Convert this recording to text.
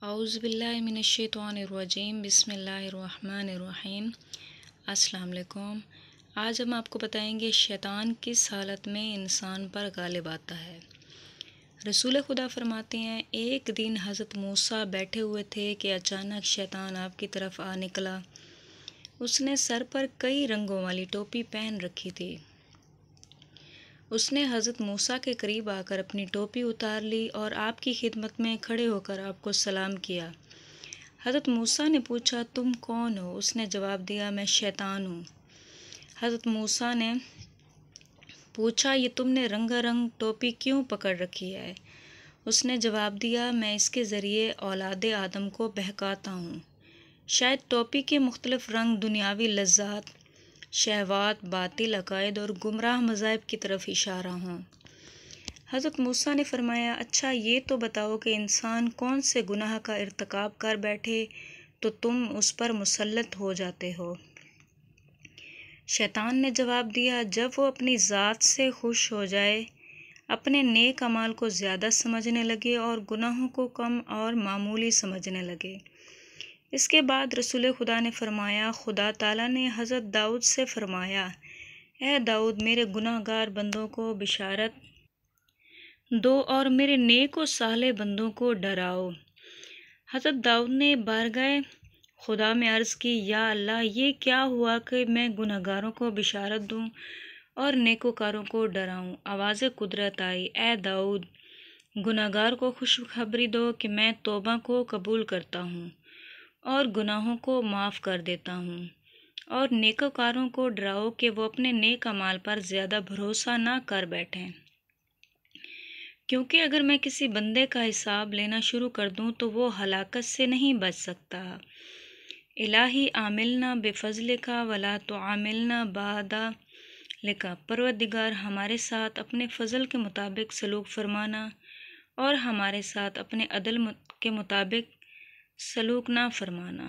اعوذ باللہ من الشیطان الرجیم بسم اللہ الرحمن الرحیم۔ السلام علیکم۔ آج ہم آپ کو بتائیں گے شیطان کس حالت میں انسان پر غالب آتا ہے۔ رسول خدا فرماتے ہیں، ایک دن حضرت موسیٰ بیٹھے ہوئے تھے کہ اچانک شیطان آپ کی طرف آ نکلا۔ اس نے سر پر کئی رنگوں والی ٹوپی پہن رکھی تھی۔ اس نے حضرت موسیٰ کے قریب آ کر اپنی ٹوپی اتار لی اور آپ کی خدمت میں کھڑے ہو کر آپ کو سلام کیا۔ حضرت موسیٰ نے پوچھا، تم کون ہو؟ اس نے جواب دیا، میں شیطان ہوں۔ حضرت موسیٰ نے پوچھا، یہ تم نے رنگا رنگ ٹوپی کیوں پکڑ رکھی ہے؟ اس نے جواب دیا، میں اس کے ذریعے اولاد آدم کو بہکاتا ہوں۔ شاید ٹوپی کے مختلف رنگ دنیاوی لذات، شہوات، باطل عقائد اور گمراہ مذاہب کی طرف اشارہ ہوں۔ حضرت موسیٰ نے فرمایا، اچھا یہ تو بتاؤ کہ انسان کون سے گناہ کا ارتکاب کر بیٹھے تو تم اس پر مسلط ہو جاتے ہو؟ شیطان نے جواب دیا، جب وہ اپنی ذات سے خوش ہو جائے، اپنے نیک اعمال کو زیادہ سمجھنے لگے اور گناہوں کو کم اور معمولی سمجھنے لگے۔ اس کے بعد رسول خدا نے فرمایا، خدا تعالیٰ نے حضرت داؤد سے فرمایا، اے داؤد، میرے گناہ گار بندوں کو بشارت دو اور میرے نیک و صالح بندوں کو ڈراؤ۔ حضرت داؤد نے بارگاہ خدا میں عرض کی، یا اللہ، یہ کیا ہوا کہ میں گناہ گاروں کو بشارت دوں اور نیکوکاروں کو ڈراؤں؟ آواز قدرت آئی، اے داؤد، گناہ گار کو خوشخبری دو کہ میں توبہ کو قبول کرتا ہوں اور گناہوں کو معاف کر دیتا ہوں، اور نیکوکاروں کو ڈراؤ کہ وہ اپنے نیک اعمال پر زیادہ بھروسہ نہ کر بیٹھیں، کیونکہ اگر میں کسی بندے کا حساب لینا شروع کر دوں تو وہ ہلاکت سے نہیں بچ سکتا۔ الہی عاملنا بفضلک ولا تعاملنا بعدلک، پروردگار ہمارے ساتھ اپنے فضل کے مطابق سلوک فرمانا اور ہمارے ساتھ اپنے عدل کے مطابق سلوک نہ فرمانا۔